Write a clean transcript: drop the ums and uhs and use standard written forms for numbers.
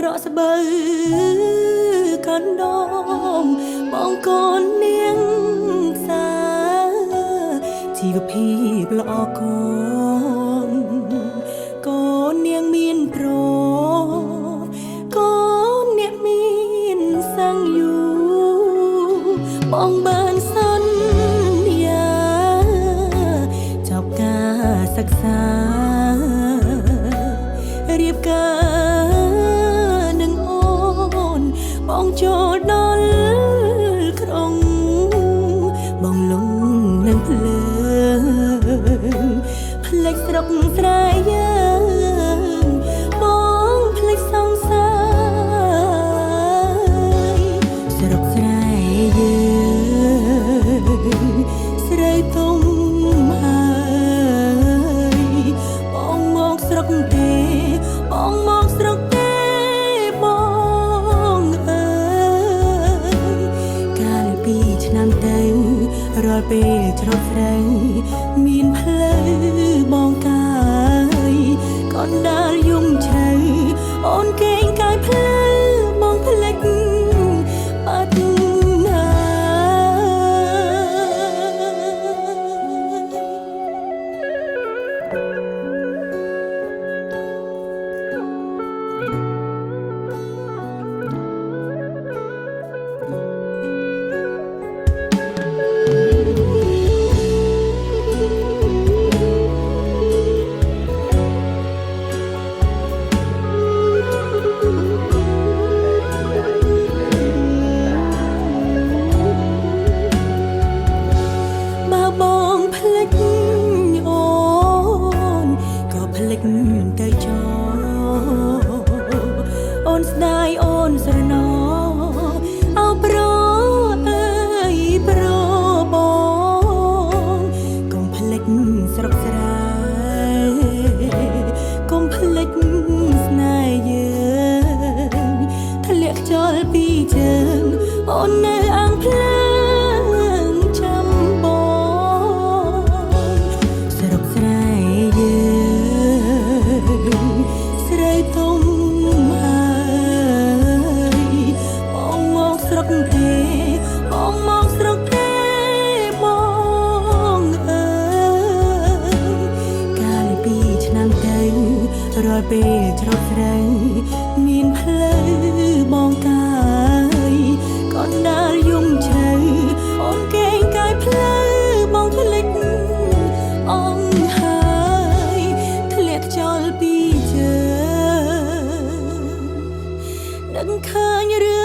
រកស្បូវកណ្ដងបងកូននាងសាជីវភាពល្អកូនកូននាងមានប្រកូននាងមានសាំងយូបងបានសន្យាចប់ការសិក្សារៀបការនឹងអូនបងចូលដល់ក្រុងបងលងនឹងភ្លើងផ្លេចស្រុកស្រែយើងបងផ្លេចសង្សារស្រុកស្រែយើងស្រីធំហើយបងមកស្រុកទេបងមកស្រុកទេបងអើយកាលពីឆ្នាំទៅរាល់ពេលច្រត់ស្រូវមានផ្លូវបងកាយក៏ដើរយំជ្រៅអូនកេងកាយផ្លូវបងផ្លេចបាត់ណាទៅចោអូនស្ដាយអូនស្រណោអោប្រអើយប្របងកុំភ្លេចស្រុកស្រែកុំភ្លេចស្នេហ៍យើងធ្លាក់ខ្យល់ពីជើងអូននៅអាំងភ្លើងចាំបងស្រុកស្រែស្រីធំហើយបងមកស្រុកទេបងមកស្រុកទេបងអើយកាលពីឆ្នាំទៅរាល់ពេលច្រត់ស្រូវមានផ្លូវបងកាយក៏ដើរយំជ្រៅអូនកេងកាយផ្លូវបងផ្លេចអងហើយធ្លាក់ខ្យល់ពីជើងដឹងឃើញរឿង